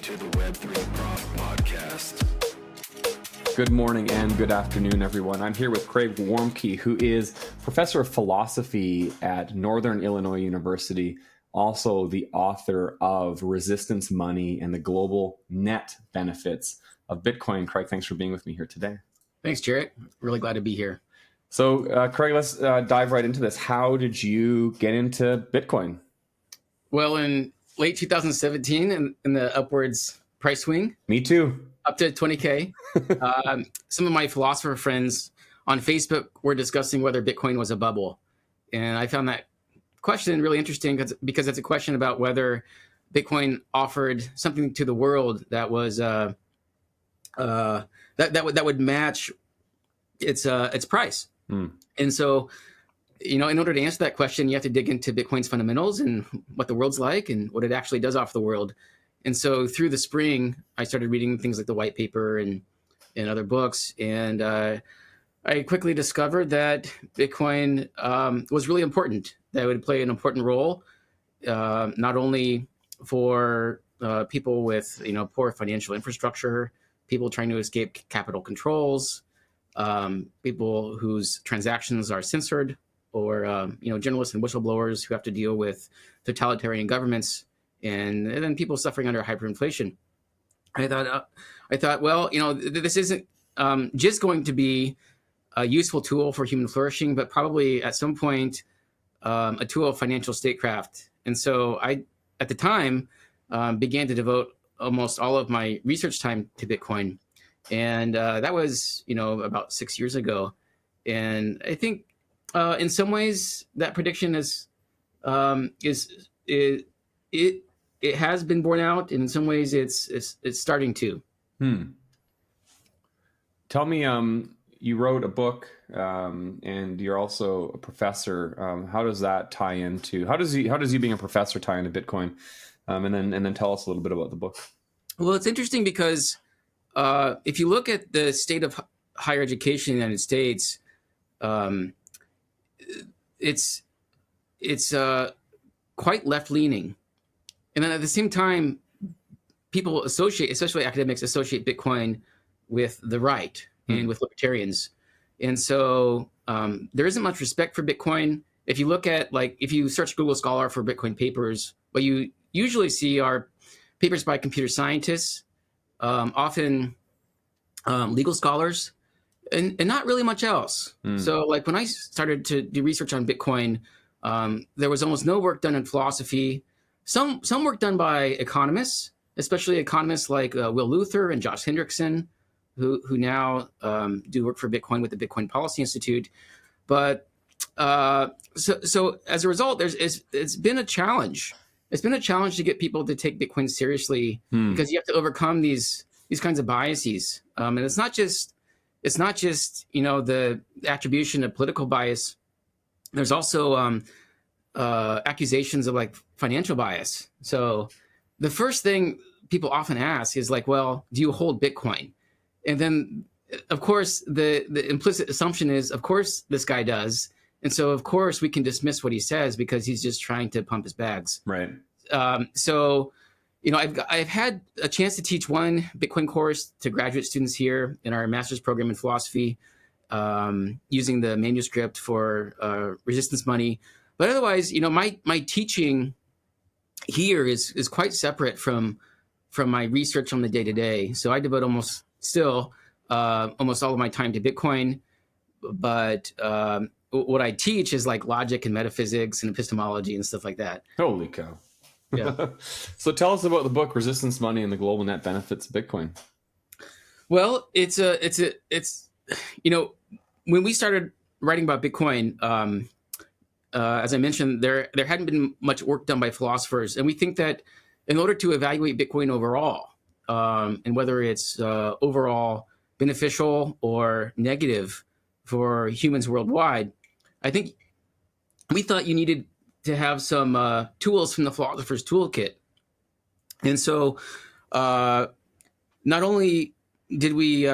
to the Web3 Prof Podcast. Good morning and good afternoon, everyone. I'm here with Craig Warmke, who is professor of philosophy at Northern Illinois University, also the author of Resistance Money and the Global Net Benefits of Bitcoin. Craig, thanks for being with me here today. Thanks, Jarrett. Really glad to be here. So, Craig, let's dive right into this. How did you get into Bitcoin? Well, in late 2017, in the upwards price swing. Me too. Up to 20K. Some of my philosopher friends on Facebook were discussing whether Bitcoin was a bubble. And I found that question really interesting because it's a question about whether Bitcoin offered something to the world that was that would match its price. And so, in order to answer that question, you have to dig into Bitcoin's fundamentals and what the world's like and what it actually does offer the world. And so through the spring, I started reading things like the white paper and other books. And I quickly discovered that Bitcoin was really important, that it would play an important role, not only for people with poor financial infrastructure, people trying to escape capital controls, people whose transactions are censored, or journalists and whistleblowers who have to deal with totalitarian governments, and then people suffering under hyperinflation. I thought, well, this isn't just going to be a useful tool for human flourishing, but probably at some point a tool of financial statecraft. And so I, at the time, began to devote almost all of my research time to Bitcoin. And that was, about 6 years ago. And I think in some ways that prediction it has been borne out, and in some ways it's starting to. Tell me, you wrote a book, and you're also a professor. How does that tie into? How does you being a professor tie into Bitcoin? And then tell us a little bit about the book. Well, it's interesting because if you look at the state of higher education in the United States, it's quite left-leaning. And then at the same time, people associate, especially academics, associate Bitcoin with the right and with libertarians. And so there isn't much respect for Bitcoin. If you look at, if you search Google Scholar for Bitcoin papers, what you usually see are papers by computer scientists, often legal scholars, and not really much else. So when I started to do research on Bitcoin, there was almost no work done in philosophy. Some work done by economists, especially economists like Will Luther and Josh Hendrickson, who now do work for Bitcoin with the Bitcoin Policy Institute. But so as a result, it's been a challenge. It's been a challenge to get people to take Bitcoin seriously because you have to overcome these kinds of biases. And it's not just the attribution of political bias. There's also accusations of financial bias. So the first thing people often ask is well, do you hold Bitcoin? And then of course the implicit assumption is, of course this guy does. And so of course we can dismiss what he says because he's just trying to pump his bags. Right. So I've had a chance to teach one Bitcoin course to graduate students here in our master's program in philosophy, using the manuscript for Resistance Money. But otherwise, my teaching here is quite separate from my research on the day-to-day. So I devote almost all of my time to Bitcoin. But what I teach is logic and metaphysics and epistemology and stuff like that. Holy cow. Yeah. So tell us about the book Resistance Money and the Global Net Benefits of Bitcoin. Well, it's when we started writing about Bitcoin, as I mentioned, there hadn't been much work done by philosophers, and we think that in order to evaluate Bitcoin overall, and whether it's overall beneficial or negative for humans worldwide, I think we thought you needed to have some tools from the philosopher's toolkit. And so not only did we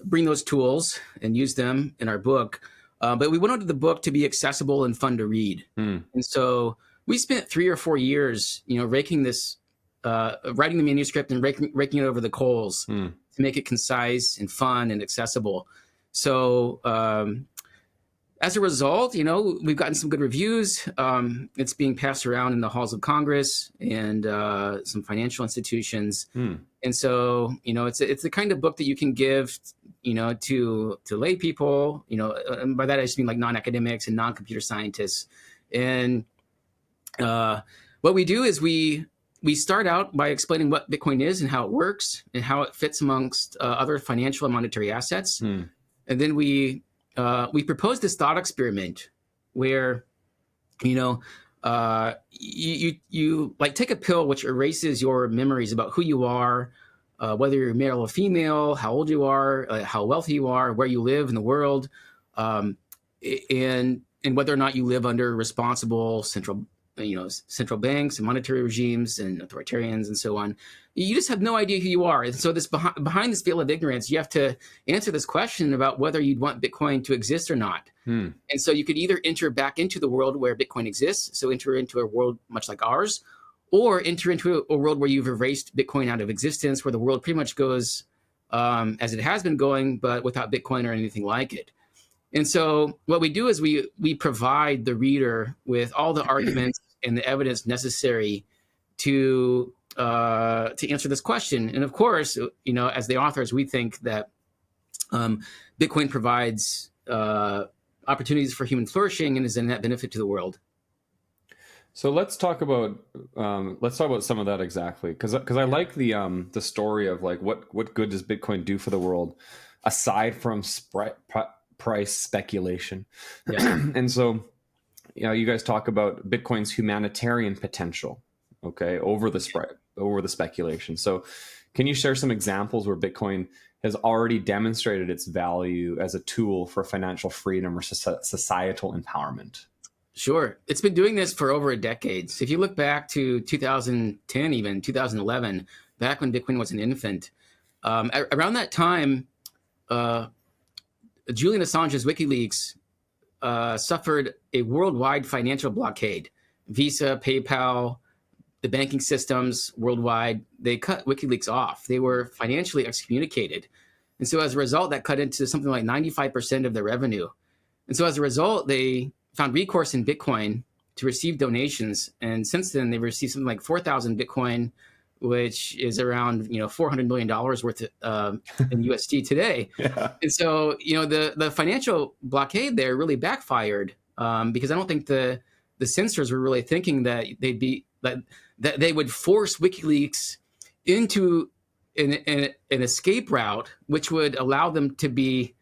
bring those tools and use them in our book, but we wanted the book to be accessible and fun to read. And so we spent 3 or 4 years, raking this writing the manuscript and raking it over the coals to make it concise and fun and accessible. So as a result, we've gotten some good reviews. It's being passed around in the halls of Congress and some financial institutions. And so, it's the kind of book that you can give, to lay people, and by that I just mean like non-academics and non-computer scientists. And what we do is we start out by explaining what Bitcoin is and how it works and how it fits amongst other financial and monetary assets. And then we propose this thought experiment where, you like take a pill which erases your memories about who you are, whether you're male or female, how old you are, how wealthy you are, where you live in the world, and whether or not you live under responsible central banks and monetary regimes and authoritarians and so on. You just have no idea who you are. And so this behind this veil of ignorance, you have to answer this question about whether you'd want Bitcoin to exist or not. And so you could either enter back into the world where Bitcoin exists, so enter into a world much like ours, or enter into a world where you've erased Bitcoin out of existence, where the world pretty much goes as it has been going, but without Bitcoin or anything like it. And so what we do is we provide the reader with all the arguments and the evidence necessary to answer this question. And of course, as the authors, we think that Bitcoin provides opportunities for human flourishing and is a net benefit to the world. So let's talk about some of that exactly, because I like the story of like what good does Bitcoin do for the world aside from price speculation. And so you guys talk about Bitcoin's humanitarian potential, okay, over the speculation. So can you share some examples where Bitcoin has already demonstrated its value as a tool for financial freedom or societal empowerment? Sure. It's been doing this for over a decade. So if you look back to 2010, even 2011, back when Bitcoin was an infant, around that time, Julian Assange's WikiLeaks suffered a worldwide financial blockade. Visa, PayPal, the banking systems worldwide, they cut WikiLeaks off. They were financially excommunicated. And so as a result, that cut into something like 95% of their revenue. And so as a result, they found recourse in Bitcoin to receive donations. And since then, they've received something like 4,000 Bitcoin, which is around $400 million worth in USD today. Yeah. And so the financial blockade there really backfired because I don't think the censors were really thinking that that they would force WikiLeaks into an escape route, which would allow them to be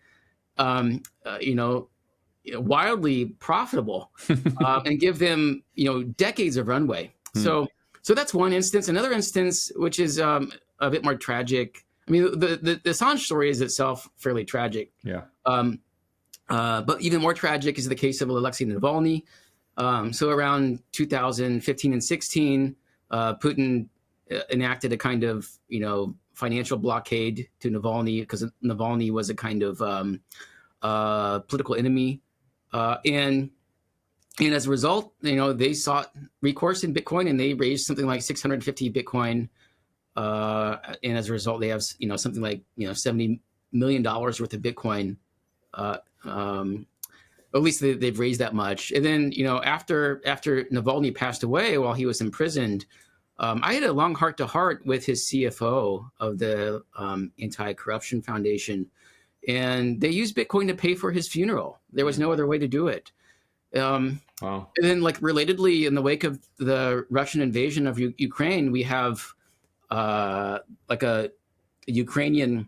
wildly profitable and give them decades of runway. So that's one instance. Another instance, which is a bit more tragic. I mean, the Assange story is itself fairly tragic. Yeah. But even more tragic is the case of Alexei Navalny. So around 2015 and 16, Putin enacted a kind of financial blockade to Navalny because Navalny was a kind of political enemy, and as a result, they sought recourse in Bitcoin and they raised something like 650 Bitcoin. And as a result, they have, something like, $70 million worth of Bitcoin. At least they've raised that much. And then, after Navalny passed away while he was imprisoned, I had a long heart-to-heart with his CFO of the Anti-Corruption Foundation. And they used Bitcoin to pay for his funeral. There was no other way to do it. Wow. And then, relatedly, in the wake of the Russian invasion of Ukraine, we have a Ukrainian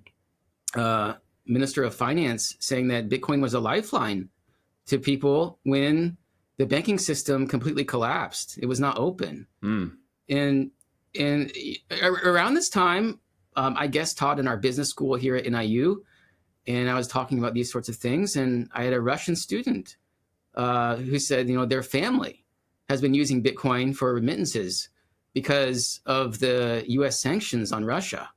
minister of finance saying that Bitcoin was a lifeline to people when the banking system completely collapsed. It was not open. And around this time, I guest taught in our business school here at NIU, and I was talking about these sorts of things. And I had a Russian student who said, their family has been using Bitcoin for remittances because of the U.S. sanctions on Russia.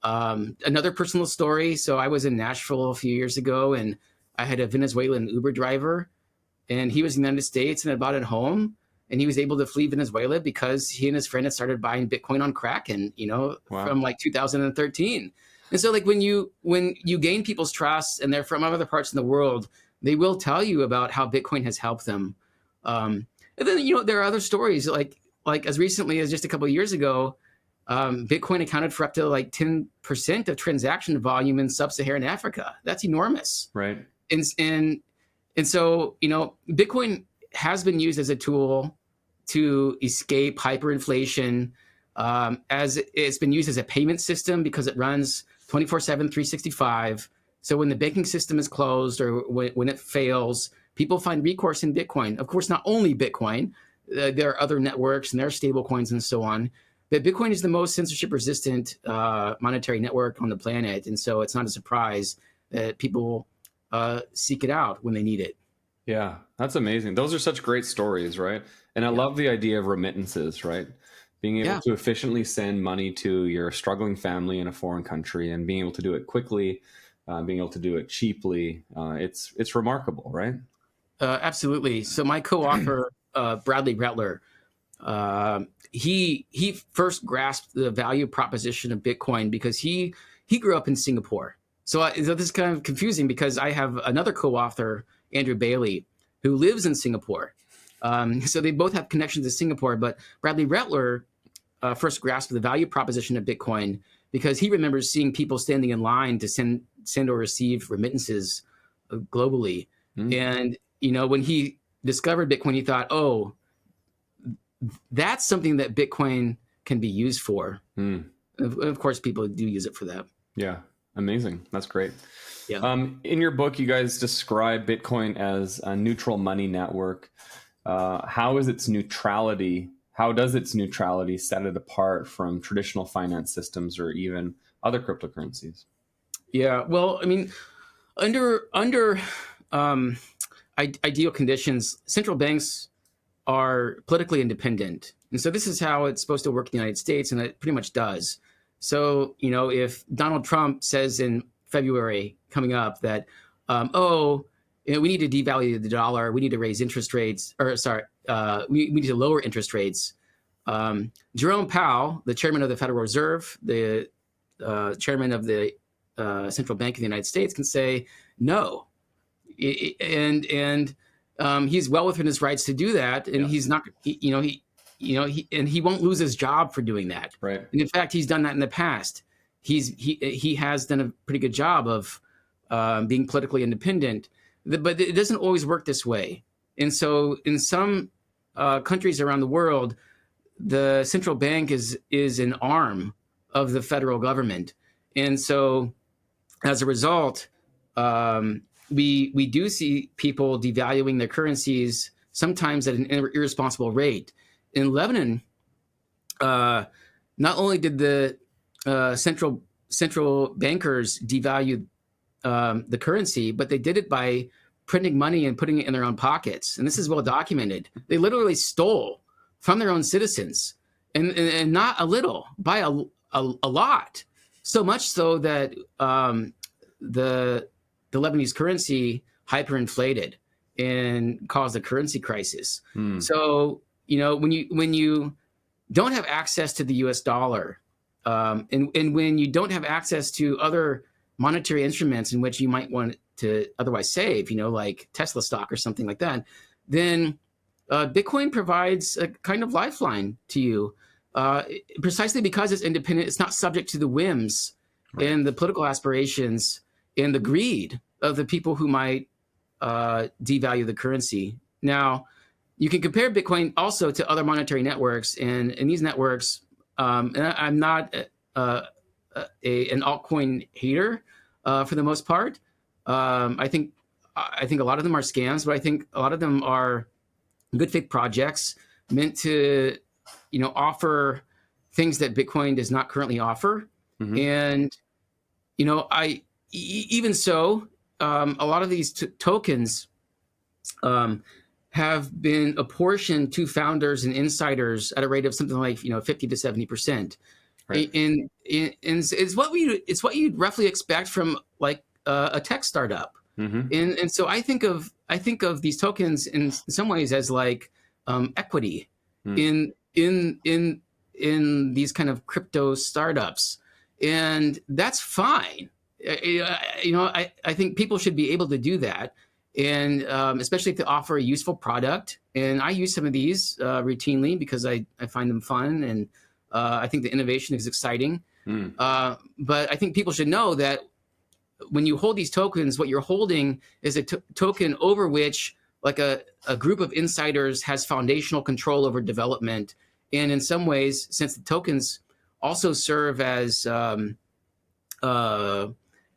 Another personal story. So I was in Nashville a few years ago, and I had a Venezuelan Uber driver, and he was in the United States and had bought a home. and he was able to flee Venezuela because he and his friend had started buying Bitcoin on Kraken, from like 2013. And so like when you gain people's trust and they're from other parts of the world, they will tell you about how Bitcoin has helped them. And then, there are other stories like as recently as just a couple of years ago, Bitcoin accounted for up to like 10% of transaction volume in sub-Saharan Africa. That's enormous. Right. And so, Bitcoin has been used as a tool to escape hyperinflation, as it's been used as a payment system because it runs 24/7, 365. So when the banking system is closed or when it fails, people find recourse in Bitcoin. Of course, not only Bitcoin, there are other networks and there are stable coins and so on. But Bitcoin is the most censorship-resistant monetary network on the planet. And so it's not a surprise that people seek it out when they need it. Yeah, that's amazing. Those are such great stories, right? And I love the idea of remittances, right? Being able to efficiently send money to your struggling family in a foreign country and being able to do it quickly, being able to do it cheaply. It's remarkable, right? Absolutely. So my co-author, Bradley Rettler, he first grasped the value proposition of Bitcoin because he grew up in Singapore. So this is kind of confusing because I have another co-author, Andrew Bailey, who lives in Singapore. So they both have connections to Singapore, but Bradley Rettler first grasped the value proposition of Bitcoin because he remembers seeing people standing in line to send or receive remittances globally. And, when he discovered Bitcoin, he thought, oh, that's something that Bitcoin can be used for. Of course, people do use it for that. Yeah. Amazing. That's great. Yeah. In your book, you guys describe Bitcoin as a neutral money network. How does its neutrality set it apart from traditional finance systems or even other cryptocurrencies? Yeah. Well, I mean, under ideal conditions, central banks are politically independent. And so this is how it's supposed to work in the United States, and it pretty much does. So, if Donald Trump says in February coming up that, we need to devalue the dollar, we need to raise interest rates, we need to lower interest rates. Jerome Powell, the chairman of the Federal Reserve, the chairman of the Central Bank of the United States, can say no. And he's well within his rights to do that. And he's not, he won't lose his job for doing that. Right. And in fact, he's done that in the past. He has done a pretty good job of being politically independent, but it doesn't always work this way. And so in some countries around the world, the central bank is an arm of the federal government. And so as a result, we do see people devaluing their currencies, sometimes at an irresponsible rate. In Lebanon, not only did the central bankers devalue the currency, but they did it by printing money and putting it in their own pockets. And this is well documented. They literally stole from their own citizens, and not a little, by a lot. So much so that the Lebanese currency hyperinflated and caused a currency crisis. So when you don't have access to the U.S. dollar, and when you don't have access to other monetary instruments in which you might want to otherwise save, like Tesla stock or something like that, then Bitcoin provides a kind of lifeline to you, precisely because it's independent. It's not subject to the whims and the political aspirations and the greed of the people who might devalue the currency. Now, you can compare Bitcoin also to other monetary networks, and in these networks, and I'm not an altcoin hater for the most part. I think a lot of them are scams, but I think a lot of them are good faith projects meant to, offer things that Bitcoin does not currently offer. And, even so, a lot of these tokens have been apportioned to founders and insiders at a rate of something like 50 to 70%. Right. And it's what you'd roughly expect from like a tech startup. And so I think of these tokens in some ways as like equity in these kind of crypto startups, and that's fine. I think people should be able to do that, and especially if they offer a useful product. And I use some of these routinely because I find them fun, and I think the innovation is exciting. But I think people should know that when you hold these tokens, what you're holding is a token over which like a group of insiders has foundational control over development. And in some ways, since the tokens also serve as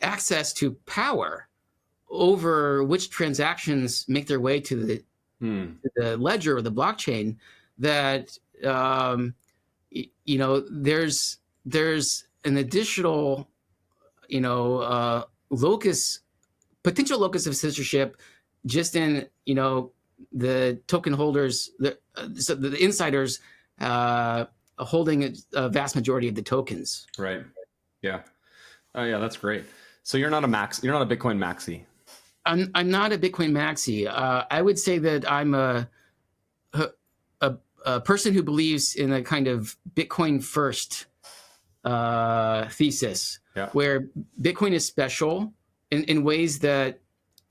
access to power over which transactions make their way to the ledger or the blockchain, that there's an additional potential locus of censorship just in the token holders, so the insiders holding a vast majority of the tokens. Right. Yeah. Oh yeah, that's great. So you're not a Bitcoin maxi. I'm not a Bitcoin maxi. I would say that I'm a person who believes in a kind of Bitcoin first thesis, where Bitcoin is special in ways that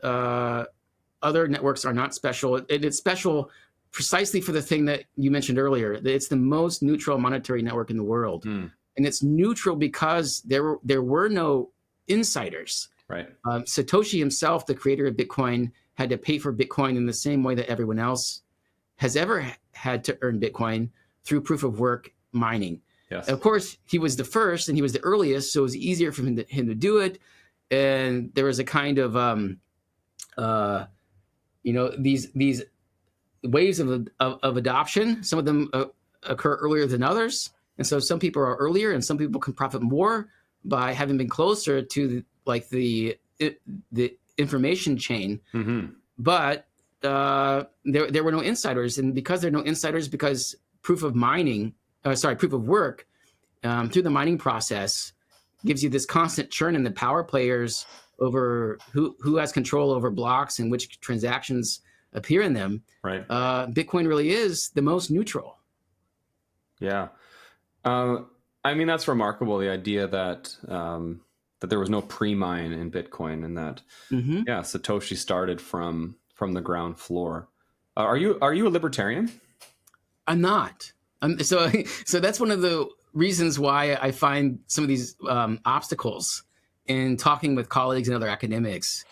other networks are not special. It's special precisely for the thing that you mentioned earlier, that it's the most neutral monetary network in the world. And it's neutral because there were no insiders. Right. Satoshi himself, the creator of Bitcoin, had to pay for Bitcoin in the same way that everyone else has ever had to earn Bitcoin, through proof of work mining. Yes. And of course, he was the first and he was the earliest, so it was easier for him to do it. And there was a kind of these waves of adoption. Some of them occur earlier than others, and so some people are earlier, and some people can profit more by having been closer to the information chain. But there were no insiders, and because there are no insiders, because proof of work through the mining process gives you this constant churn in the power players over who has control over blocks and which transactions appear in them. Right. Bitcoin really is the most neutral. Yeah. I mean, that's remarkable. The idea that there was no pre-mine in Bitcoin, and that Satoshi started from the ground floor. Are you a libertarian? I'm not. So that's one of the reasons why I find some of these obstacles in talking with colleagues and other academics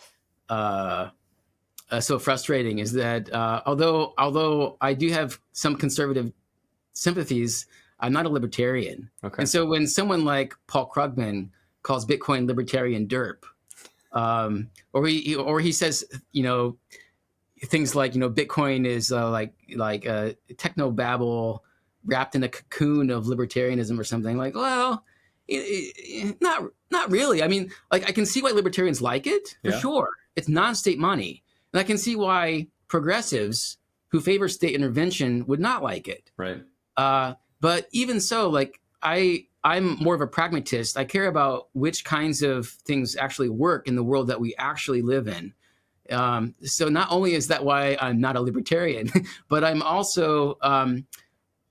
so frustrating, is that although I do have some conservative sympathies, I'm not a libertarian. Okay. And so when someone like Paul Krugman calls Bitcoin libertarian derp, or he says things like Bitcoin is like a techno babble wrapped in a cocoon of libertarianism or something, like, well, not really. I mean, like, I can see why libertarians like it for sure. It's non-state money, and I can see why progressives who favor state intervention would not like it. Right. But even so, like, I'm more of a pragmatist. I care about which kinds of things actually work in the world that we actually live in. So not only is that why I'm not a libertarian, but I'm also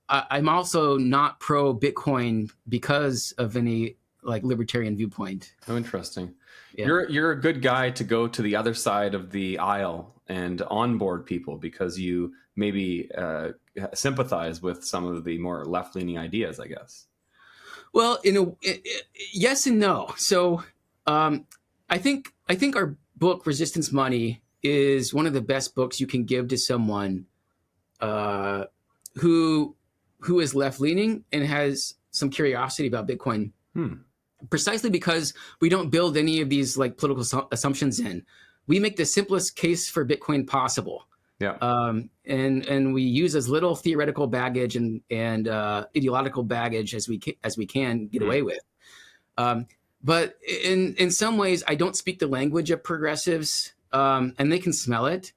not pro Bitcoin because of any like libertarian viewpoint. Oh, interesting. Yeah. You're a good guy to go to the other side of the aisle and onboard people, because you maybe sympathize with some of the more left-leaning ideas, I guess. Well, yes and no. So I think our book Resistance Money is one of the best books you can give to someone who is left-leaning and has some curiosity about Bitcoin. Precisely because we don't build any of these like political assumptions in. We make the simplest case for Bitcoin possible. Yeah. And we use as little theoretical baggage and ideological baggage as we can get away with. But in some ways, I don't speak the language of progressives, and they can smell it.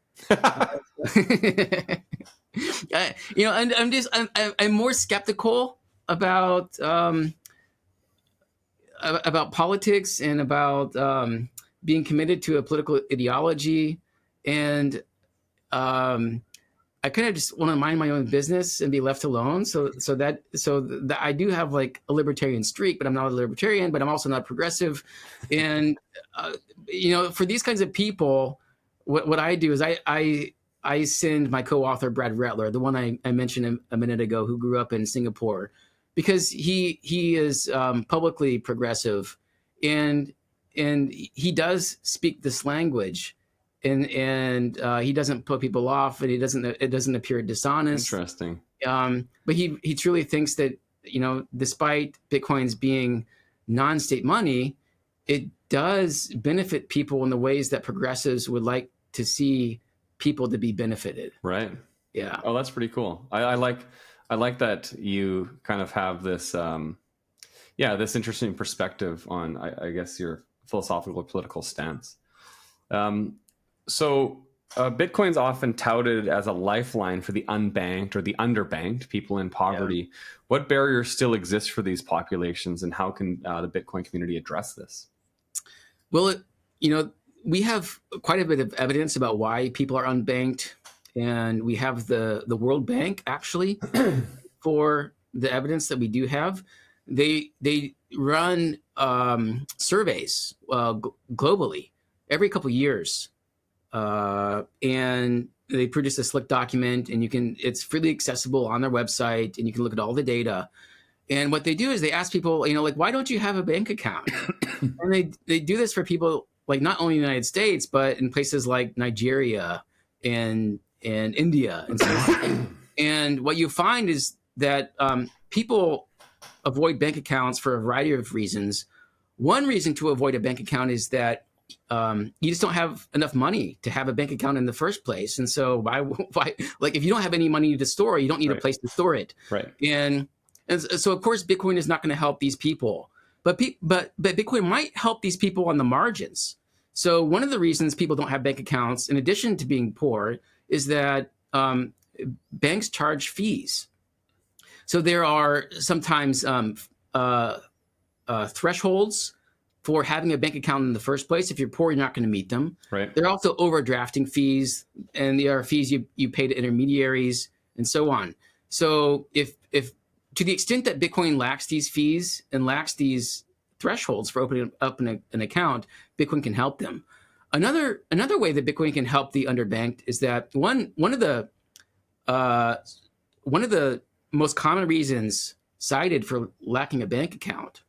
I'm more skeptical about politics and about being committed to a political ideology, and I kind of just want to mind my own business and be left alone. So that I do have like a libertarian streak, but I'm not a libertarian, but I'm also not progressive. And, for these kinds of people, what I do is I send my co-author, Brad Rattler, the one I mentioned a minute ago, who grew up in Singapore, because he is publicly progressive, and he does speak this language, and he doesn't put people off, and it doesn't appear dishonest. Interesting. But he truly thinks that, despite Bitcoins being non-state money, it does benefit people in the ways that progressives would like to see people to be benefited. Right. Yeah. Oh, that's pretty cool. I like that you kind of have this, this interesting perspective on, I guess, your philosophical or political stance. So Bitcoin's often touted as a lifeline for the unbanked or the underbanked, people in poverty. Yeah. What barriers still exist for these populations, and how can the Bitcoin community address this? Well, we have quite a bit of evidence about why people are unbanked, and we have the World Bank actually for the evidence that we do have. They run surveys globally every couple of years, and they produce a slick document, and it's freely accessible on their website, and you can look at all the data. And what they do is they ask people, why don't you have a bank account? And they do this for people like not only in the United States, but in places like Nigeria and India and so on. And what you find is that people avoid bank accounts for a variety of reasons. One reason to avoid a bank account is that you just don't have enough money to have a bank account in the first place. And so why like if you don't have any money to store, you don't need a place to store it. Right. And so of course Bitcoin is not going to help these people, but Bitcoin might help these people on the margins. So one of the reasons people don't have bank accounts, in addition to being poor, is that banks charge fees. So there are sometimes thresholds for having a bank account in the first place. If you're poor, you're not going to meet them. Right. There are also overdrafting fees, and there are fees you pay to intermediaries and so on. So if to the extent that Bitcoin lacks these fees and lacks these thresholds for opening up an account, Bitcoin can help them. Another way that Bitcoin can help the underbanked is that one of the most common reasons cited for lacking a bank account,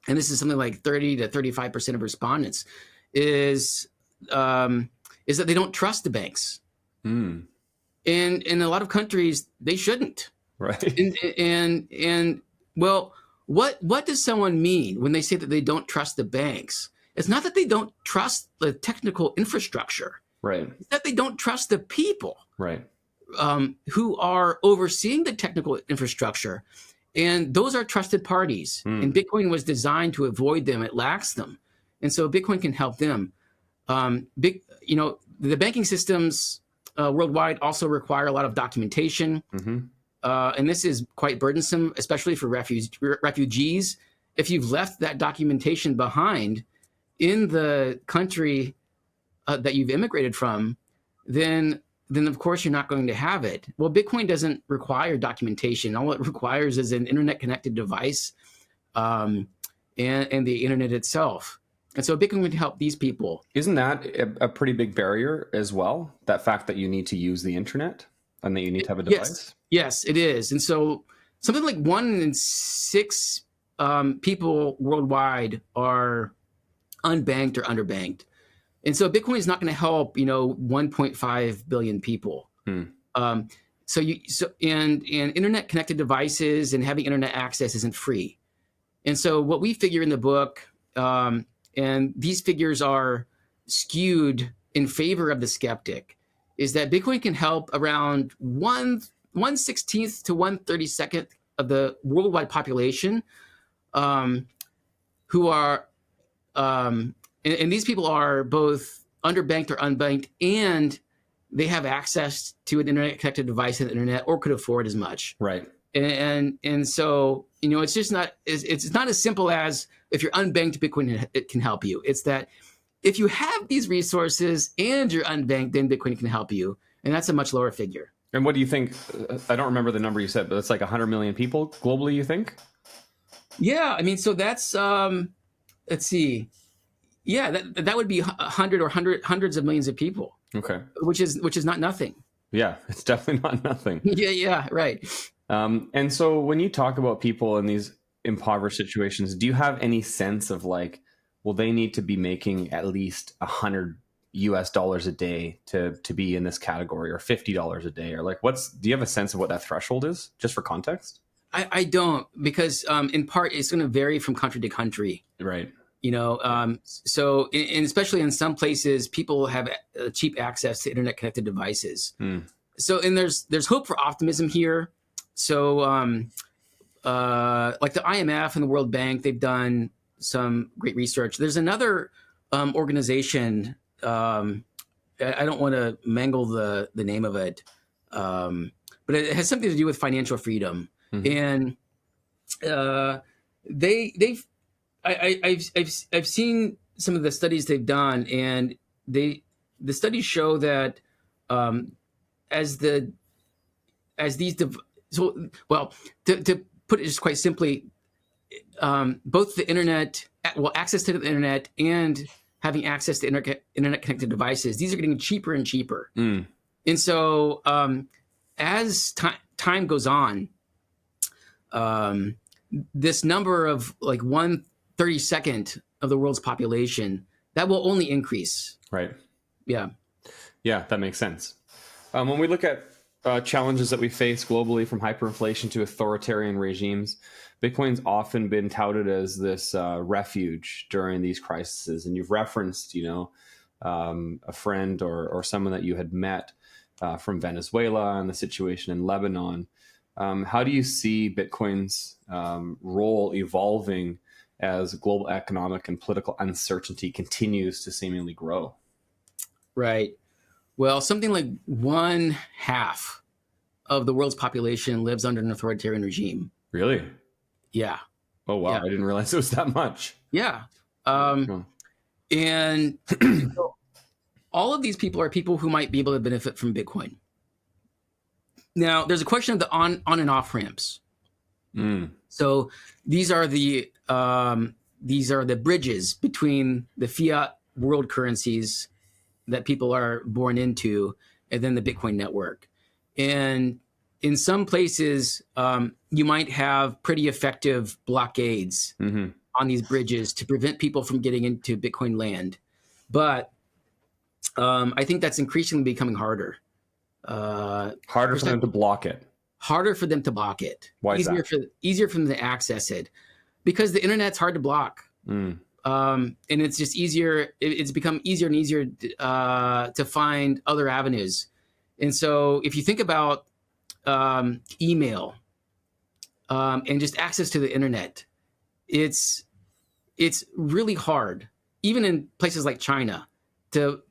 and this is something like 30 to 35% of respondents, is that they don't trust the banks. And in a lot of countries, they shouldn't. Right. And well, what does someone mean when they say that they don't trust the banks? It's not that they don't trust the technical infrastructure. Right. It's that they don't trust the people. Right. Who are overseeing the technical infrastructure. And those are trusted parties. And Bitcoin was designed to avoid them. It lacks them. And so Bitcoin can help them. The banking systems worldwide also require a lot of documentation. And this is quite burdensome, especially for refugees. If you've left that documentation behind in the country that you've immigrated from, then of course you're not going to have it. Well, Bitcoin doesn't require documentation. All it requires is an internet-connected device and the internet itself. And so Bitcoin would help these people. Isn't that a pretty big barrier as well? That fact that you need to use the internet and that you need to have a device? Yes, it is. And so something like 1 in 6 people worldwide are unbanked or underbanked. And so Bitcoin is not going to help, 1.5 billion people. And internet connected devices and having internet access isn't free. And so what we figure in the book, and these figures are skewed in favor of the skeptic, is that Bitcoin can help around 1/16th to 1/32nd of the worldwide population, who are, and these people are both underbanked or unbanked, and they have access to an internet-connected device and the internet, or could afford as much. Right. And so, it's just not, it's not as simple as if you're unbanked, Bitcoin it can help you. It's that if you have these resources and you're unbanked, then Bitcoin can help you. And that's a much lower figure. And what do you think? I don't remember the number you said, but it's like 100 million people globally, you think? Yeah, I mean, so that's let's see. Yeah, that would be hundreds of millions of people. Okay. Which is not nothing. Yeah, it's definitely not nothing. Yeah, right. And so when you talk about people in these impoverished situations, do you have any sense of like, well, they need to be making at least $100 a day to be in this category, or $50 a day, or like do you have a sense of what that threshold is, just for context? I don't, because in part it's going to vary from country to country. Right. So especially in some places, people have cheap access to internet connected devices. So, and there's hope for optimism here. So, like the IMF and the World Bank, they've done some great research. There's another organization. I don't want to mangle the name of it, but it has something to do with financial freedom. And I've seen some of the studies they've done, and the studies show that to put it just quite simply, both the internet, access to the internet and having access to internet connected devices, these are getting cheaper and cheaper. And so as time goes on, this number of like 1/32 of the world's population, that will only increase. Right. Yeah, that makes sense. When we look at challenges that we face globally, from hyperinflation to authoritarian regimes, Bitcoin's often been touted as this refuge during these crises. And you've referenced, a friend or someone that you had met from Venezuela and the situation in Lebanon. How do you see Bitcoin's role evolving as global economic and political uncertainty continues to seemingly grow? Right. Well, something like 1/2 of the world's population lives under an authoritarian regime. Really? Yeah. Oh, wow. Yeah. I didn't realize it was that much. Yeah. And so all of these people are people who might be able to benefit from Bitcoin. Now, there's a question of the on and off ramps. So these are the bridges between the fiat world currencies that people are born into, and then the Bitcoin network. And in some places, you might have pretty effective blockades on these bridges to prevent people from getting into Bitcoin land. But I think that's increasingly becoming harder. Harder for them to block it. Harder for them to block it. Why is that? Easier for them to access it, because the internet's hard to block. And it's just easier. It's become easier and easier to find other avenues. And so if you think about email and just access to the internet, it's really hard, even in places like China, to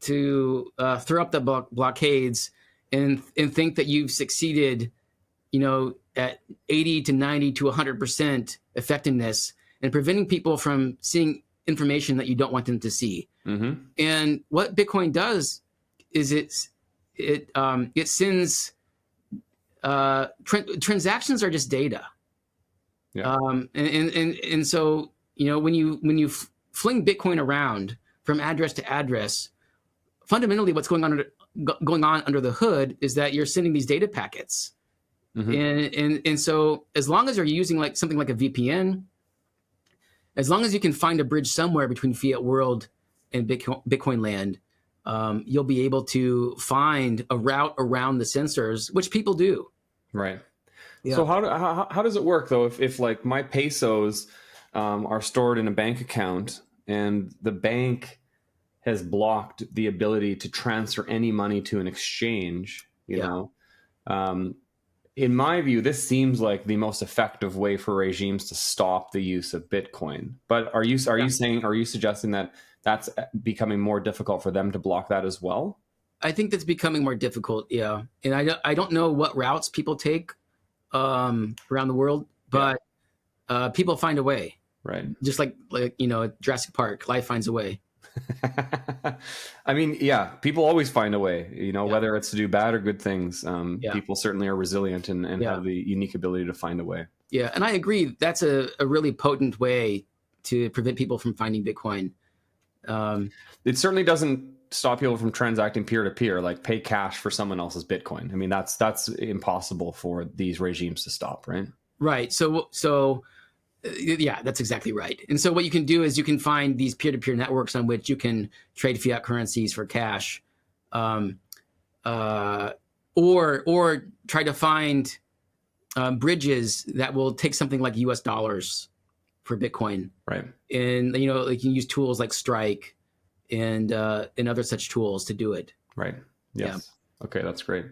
throw up the blockades and think that you've succeeded, at 80 to 90 to 100% effectiveness in preventing people from seeing information that you don't want them to see. And what Bitcoin does is it sends transactions are just data. And so when you fling Bitcoin around from address to address, fundamentally what's going on under the hood is that you're sending these data packets. And so as long as you're using like something like a VPN, as long as you can find a bridge somewhere between fiat world and Bitcoin land, you'll be able to find a route around the sensors, which people do. Right. Yeah. So how does it work though? If like my pesos are stored in a bank account and the bank has blocked the ability to transfer any money to an exchange, in my view, this seems like the most effective way for regimes to stop the use of Bitcoin. But are you suggesting that that's becoming more difficult for them to block that as well? I think that's becoming more difficult. Yeah. And I don't know what routes people take around the world, but people find a way. Right. Just like Jurassic Park, life finds a way. I mean, yeah, people always find a way, Yeah. whether it's to do bad or good things. Yeah. People certainly are resilient and Yeah. have the unique ability to find a way. Yeah, and I agree. That's a really potent way to prevent people from finding Bitcoin. It certainly doesn't stop people from transacting peer to peer, like pay cash for someone else's Bitcoin. I mean, that's impossible for these regimes to stop, right? Right. So yeah, that's exactly right. And so what you can do is you can find these peer-to-peer networks on which you can trade fiat currencies for cash, or try to find bridges that will take something like US dollars for Bitcoin. Right. And you can use tools like Strike and other such tools to do it. Right. Yes. Yeah. Okay, that's great.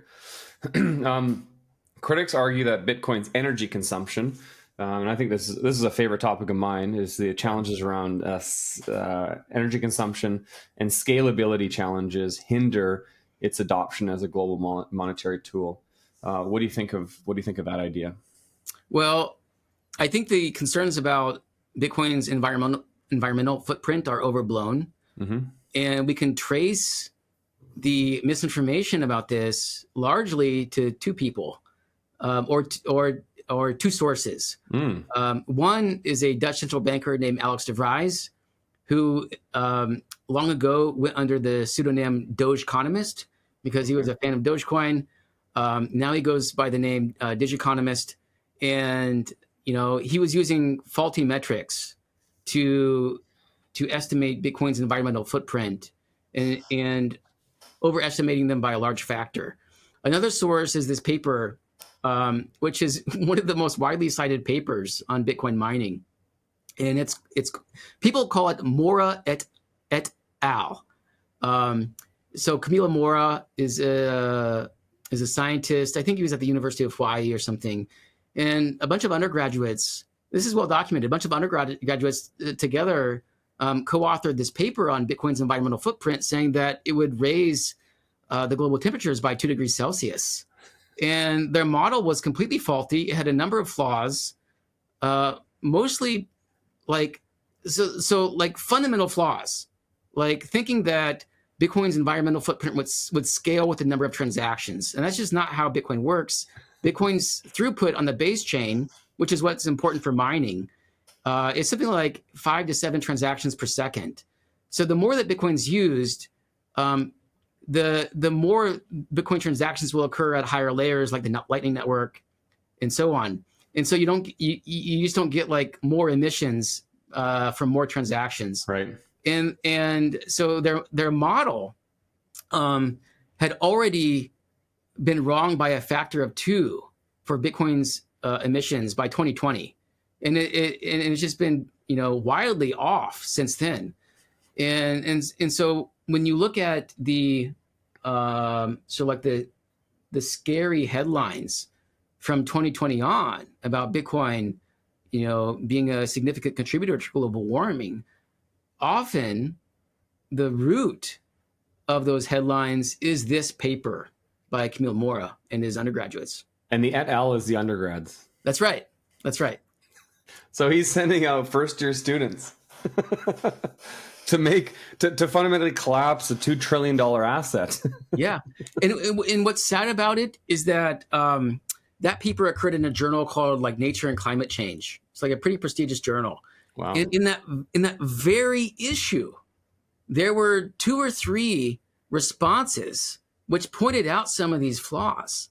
Critics argue that Bitcoin's energy consumption, and I think this is a favorite topic of mine, is the challenges around energy consumption and scalability challenges hinder its adoption as a global monetary tool. What do you think of that idea? Well, I think the concerns about Bitcoin's environmental footprint are overblown, and we can trace the misinformation about this largely to two people, or two sources. One is a Dutch central banker named Alex de Vries, who long ago went under the pseudonym Dogeconomist because he was a fan of Dogecoin. Now he goes by the name Digiconomist, and he was using faulty metrics to estimate Bitcoin's environmental footprint and overestimating them by a large factor. Another source is this paper, which is one of the most widely cited papers on Bitcoin mining, and it's people call it Mora et al. So Camilo Mora is a scientist. I think he was at the University of Hawaii or something, and a bunch of undergraduates. This is well documented. A bunch of undergraduates together co-authored this paper on Bitcoin's environmental footprint, saying that it would raise the global temperatures by 2 degrees Celsius. And their model was completely faulty. It had a number of flaws, mostly like fundamental flaws, like thinking that Bitcoin's environmental footprint would scale with the number of transactions. And that's just not how Bitcoin works. Bitcoin's throughput on the base chain, which is what's important for mining, is something like 5 to 7 transactions per second. So the more that Bitcoin's used, the more Bitcoin transactions will occur at higher layers, like the Lightning Network, and so on. And so you just don't get like more emissions from more transactions. Right. And so their model had already been wrong by a factor of 2 for Bitcoin's emissions by 2020, and it's just been wildly off since then. And so when you look at the scary headlines from 2020 on about Bitcoin, being a significant contributor to global warming, often the root of those headlines is this paper by Camilo Mora and his undergraduates. And the et al. Is the undergrads. That's right. That's right. So he's sending out first-year students to fundamentally collapse a $2 trillion asset. Yeah. And what's sad about it is that that paper occurred in a journal called like Nature and Climate Change. It's like a pretty prestigious journal. Wow. In that very issue, there were 2 or 3 responses which pointed out some of these flaws.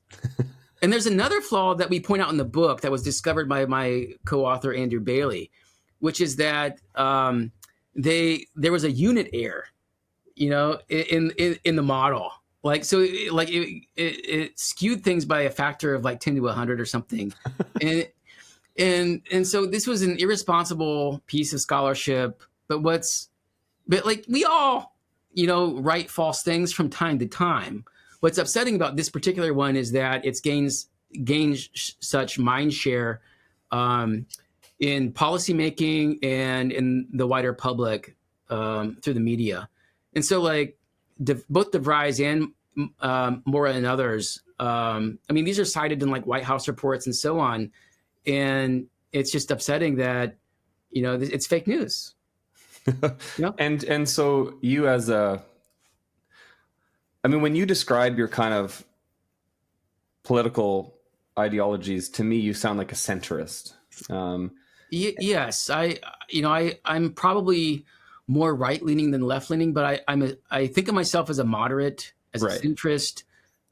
And there's another flaw that we point out in the book that was discovered by my co-author Andrew Bailey, which is that there was a unit error, in the model. Like so, it skewed things by a factor of like 10 to 100 or something, and so this was an irresponsible piece of scholarship. But like we all, write false things from time to time. What's upsetting about this particular one is that it's gained such mind share in policymaking and in the wider public through the media. And so like both de Vries and Mora and others, these are cited in like White House reports and so on. And it's just upsetting that, it's fake news. Yeah. And so you as when you describe your kind of political ideologies, to me, you sound like a centrist. Yes, I'm probably more right leaning than left leaning, but I think of myself as a moderate, as a centrist.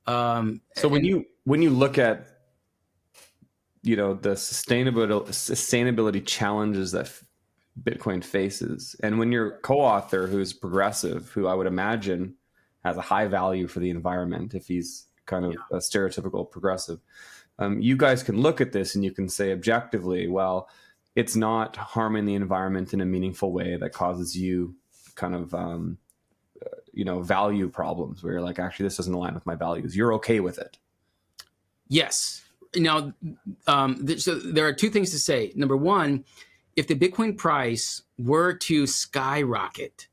So when you look at the sustainability challenges that Bitcoin faces, and when your co-author, who's progressive, who I would imagine has a high value for the environment, if he's kind of a stereotypical progressive, you guys can look at this and you can say objectively, well, it's not harming the environment in a meaningful way that causes you kind of value problems where you're like, actually, this doesn't align with my values. You're okay with it. Yes. Now, so there are two things to say. Number one, if the Bitcoin price were to skyrocket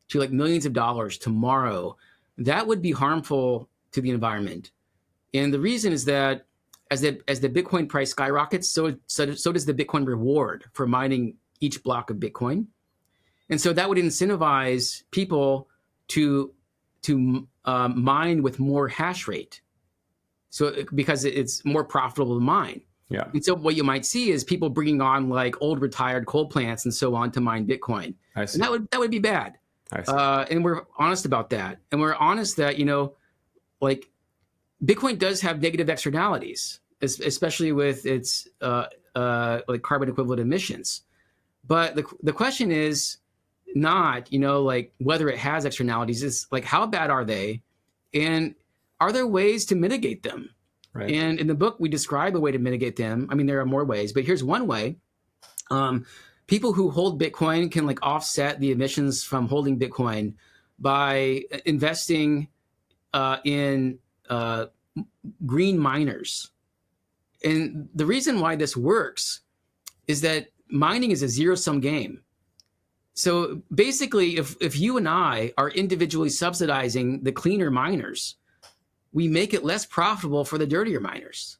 to like millions of dollars tomorrow, that would be harmful to the environment. And the reason is that as the Bitcoin price skyrockets, so does the Bitcoin reward for mining each block of Bitcoin. And so that would incentivize people to mine with more hash rate. So because it's more profitable to mine. Yeah. And so what you might see is people bringing on like old retired coal plants and so on to mine Bitcoin. I see. And that would be bad. I see. And we're honest about that. And we're honest that, like Bitcoin does have negative externalities, especially with its like carbon equivalent emissions. But the question is not, like whether it has externalities, it's like how bad are they? And are there ways to mitigate them? Right. And in the book, we describe a way to mitigate them. I mean, there are more ways, but here's one way. People who hold Bitcoin can like offset the emissions from holding Bitcoin by investing in green miners. And the reason why this works is that mining is a zero-sum game. So basically, if you and I are individually subsidizing the cleaner miners, we make it less profitable for the dirtier miners.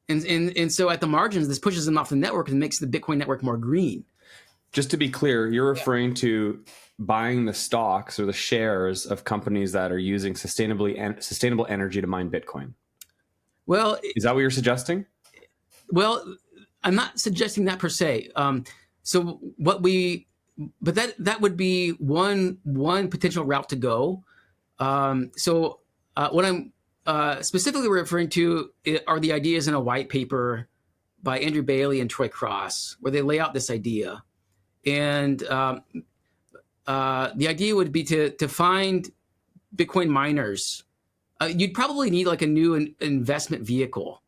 And so at the margins, this pushes them off the network and makes the Bitcoin network more green. Just to be clear, you're referring to buying the stocks or the shares of companies that are using sustainable energy to mine Bitcoin. Well, is that what you're suggesting? Well, I'm not suggesting that per se. But that would be one potential route to go. What I'm specifically referring to are the ideas in a white paper by Andrew Bailey and Troy Cross, where they lay out this idea. And the idea would be to find Bitcoin miners. You'd probably need like a new investment vehicle.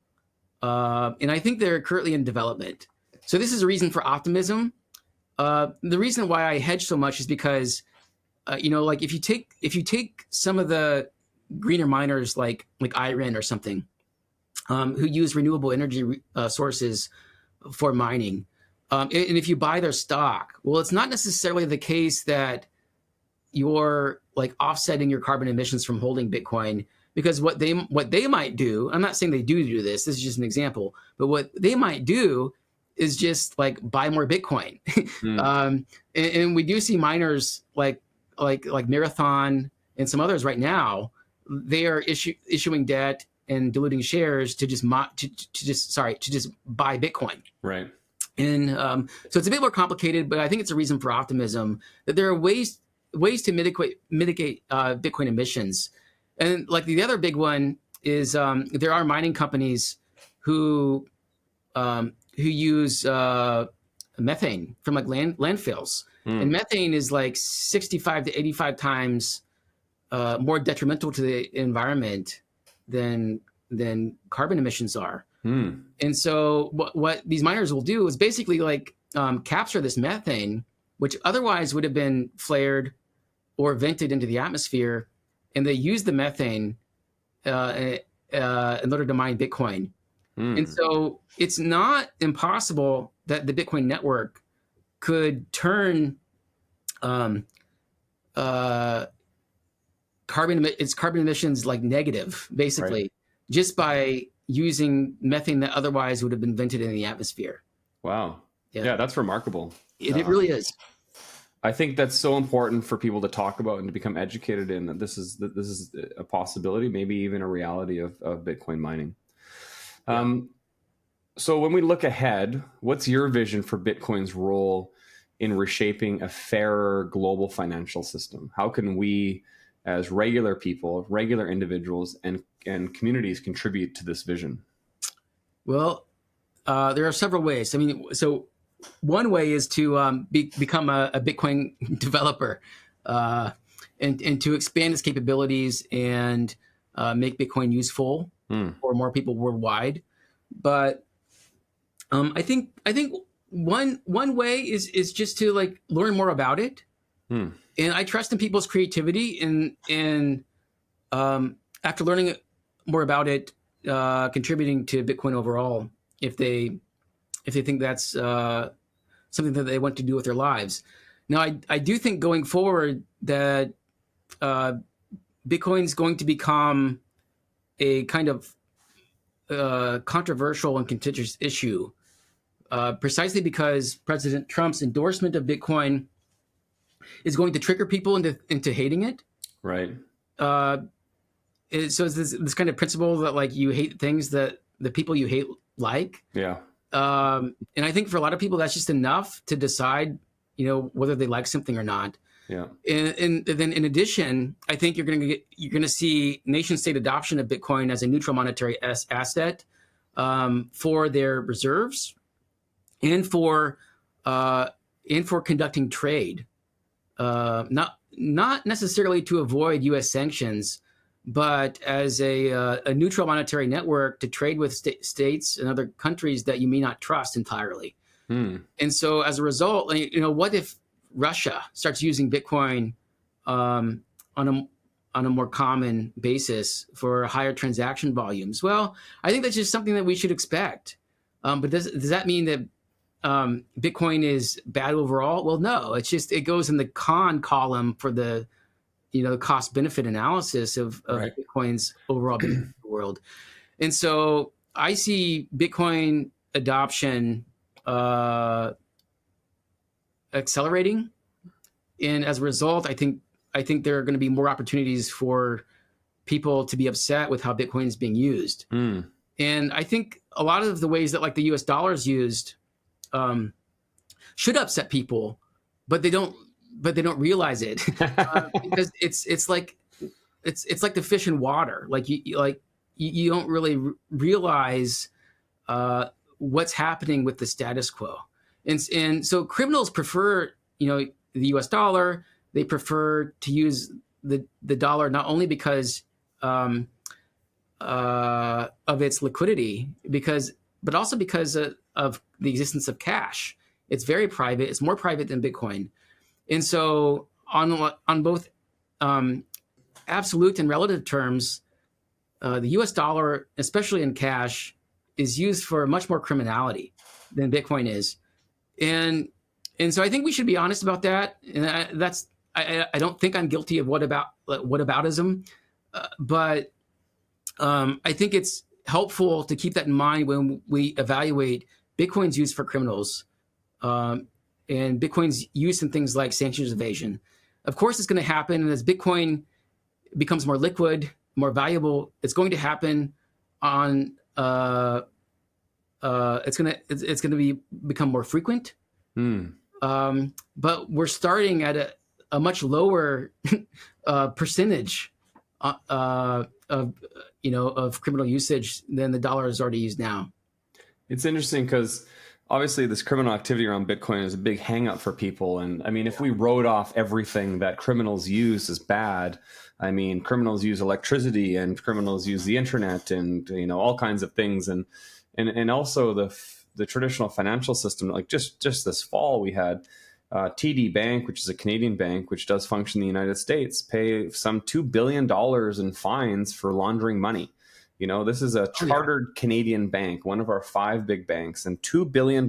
And I think they're currently in development. So this is a reason for optimism. The reason why I hedge so much is because, like if you take some of the greener miners like Iron or something, who use renewable energy sources for mining, and if you buy their stock, well, it's not necessarily the case that you're like offsetting your carbon emissions from holding Bitcoin, because what they might do, I'm not saying they do this is just an example, but what they might do is just like buy more Bitcoin. And we do see miners like Marathon and some others right now. They are issuing debt and diluting shares to just buy Bitcoin. Right. And so it's a bit more complicated, but I think it's a reason for optimism that there are ways to mitigate Bitcoin emissions. And like the other big one is there are mining companies who use methane from like landfills, and methane is like 65 to 85 times more detrimental to the environment than carbon emissions are. And so what these miners will do is basically like capture this methane, which otherwise would have been flared or vented into the atmosphere, and they use the methane in order to mine Bitcoin. And so it's not impossible that the Bitcoin network could turn its carbon emissions like negative, basically, right, just by using methane that otherwise would have been vented in the atmosphere. Wow. Yeah, that's remarkable. It really is. I think that's so important for people to talk about and to become educated in, that this is a possibility, maybe even a reality of Bitcoin mining. So when we look ahead, what's your vision for Bitcoin's role in reshaping a fairer global financial system? How can we, as regular people, regular individuals, and communities contribute to this vision? Well, there are several ways. I mean, so one way is to become a Bitcoin developer and to expand its capabilities and make Bitcoin useful for more people worldwide. But I think one way is just to like learn more about it, and I trust in people's creativity and after learning more about it, contributing to Bitcoin overall if they think that's something that they want to do with their lives. Now, I do think going forward that Bitcoin's going to become a kind of controversial and contentious issue, precisely because President Trump's endorsement of Bitcoin is going to trigger people into hating it. Right. So it's this kind of principle that like you hate things that the people you hate like. Yeah. And I think for a lot of people, that's just enough to decide, whether they like something or not. Yeah. And then in addition, I think you're going to see nation state adoption of Bitcoin as a neutral monetary asset for their reserves and for conducting trade, not necessarily to avoid U.S. sanctions, but as a neutral monetary network to trade with states and other countries that you may not trust entirely. And so as a result, what if Russia starts using Bitcoin on a more common basis for higher transaction volumes? Well, I think that's just something that we should expect. But does that mean that Bitcoin is bad overall? Well, no, it goes in the con column for the cost benefit analysis of Right. Bitcoin's overall benefit to the world. And so I see Bitcoin adoption accelerating. And as a result, I think there are going to be more opportunities for people to be upset with how Bitcoin is being used. And I think a lot of the ways that like the US dollar is used should upset people, but they don't realize it because it's like the fish in water. Like you don't really realize what's happening with the status quo. And so criminals prefer, the US dollar. They prefer to use the dollar not only because of its liquidity, but also because of the existence of cash. It's very private. It's more private than Bitcoin. And so on both absolute and relative terms, the US dollar, especially in cash, is used for much more criminality than Bitcoin is. And so I think we should be honest about that. And I don't think I'm guilty of whataboutism, but I think it's helpful to keep that in mind when we evaluate Bitcoin's use for criminals and Bitcoin's use in things like sanctions evasion. Of course, it's going to happen, and as Bitcoin becomes more liquid, more valuable, it's going to happen on. It's going to become more frequent. But we're starting at a much lower percentage of criminal usage than the dollar is already used now. It's interesting because obviously this criminal activity around Bitcoin is a big hang up for people. And I mean, if we wrote off everything that criminals use as bad, I mean, criminals use electricity and criminals use the internet and, all kinds of things. And also the traditional financial system, like just this fall, we had TD Bank, which is a Canadian bank, which does function in the United States, pay some $2 billion in fines for laundering money. This is a chartered Canadian bank, one of our 5 big banks, and $2 billion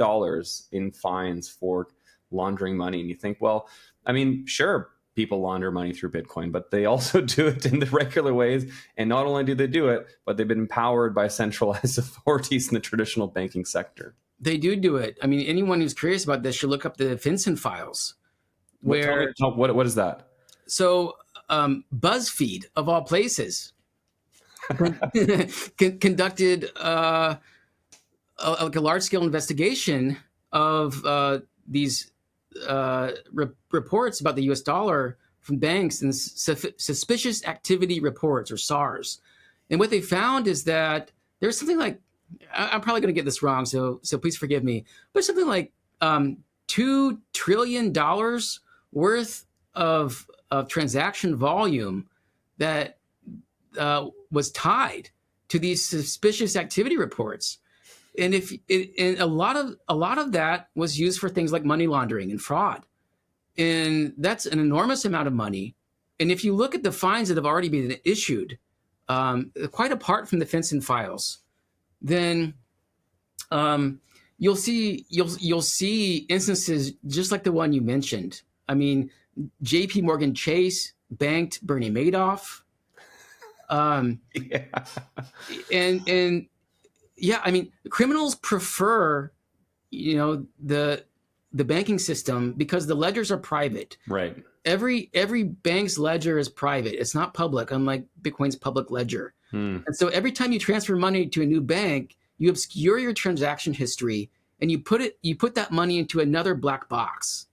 in fines for laundering money. And you think, well, I mean, sure, people launder money through Bitcoin, but they also do it in the regular ways. And not only do they do it, but they've been empowered by centralized authorities in the traditional banking sector. They do it. I mean, anyone who's curious about this should look up the FinCEN files. where what is that? so BuzzFeed of all places conducted like a large scale investigation of these reports about the U.S. dollar from banks and suspicious activity reports, or SARS. And what they found is that there's something like, I'm probably going to get this wrong, so please forgive me, but something like $2 trillion worth of transaction volume that was tied to these suspicious activity reports. And and a lot of that was used for things like money laundering and fraud. And that's an enormous amount of money. And if you look at the fines that have already been issued, quite apart from the FinCEN files, then you'll see instances just like the one you mentioned. I mean, J.P. Morgan Chase banked Bernie Madoff. Yeah. And yeah, I mean, criminals prefer, the banking system because the ledgers are private. Right. Every bank's ledger is private. It's not public, unlike Bitcoin's public ledger. And so every time you transfer money to a new bank, you obscure your transaction history and you put that money into another black box.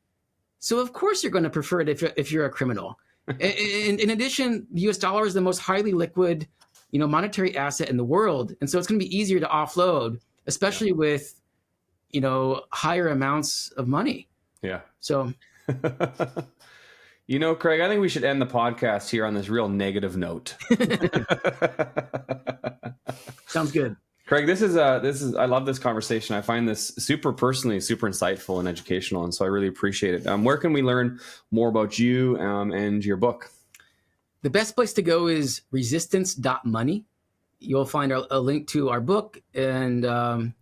So of course you're going to prefer it if you're a criminal. In addition, the U.S. dollar is the most highly liquid, monetary asset in the world, and so it's going to be easier to offload, especially with, higher amounts of money. Yeah. So, Craig, I think we should end the podcast here on this real negative note. Sounds good. Craig, this is I love this conversation. I find this super insightful and educational, and so I really appreciate it. Where can we learn more about you and your book? The best place to go is resistance.money. You'll find a link to our book, and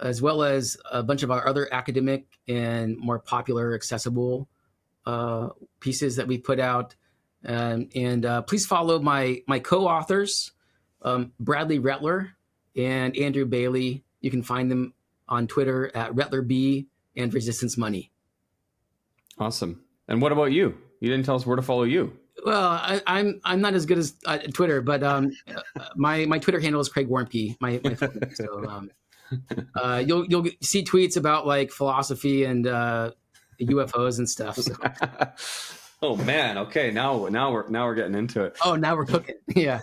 as well as a bunch of our other academic and more popular, accessible pieces that we put out. And please follow my co-authors, Bradley Rettler and Andrew Bailey. You can find them on Twitter at RettlerB and Resistance Money. Awesome. And what about you? You didn't tell us where to follow you. Well, I'm not as good as Twitter, but my Twitter handle is Craig Warmke. My phone. So you'll see tweets about like philosophy and UFOs and stuff. So. Oh man. Okay. Now we're getting into it. Oh, now we're cooking. Yeah.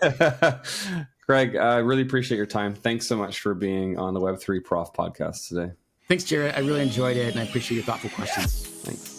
Craig, I really appreciate your time. Thanks so much for being on the Web3 Prof Podcast today. Thanks, Jared. I really enjoyed it, and I appreciate your thoughtful questions. Thanks.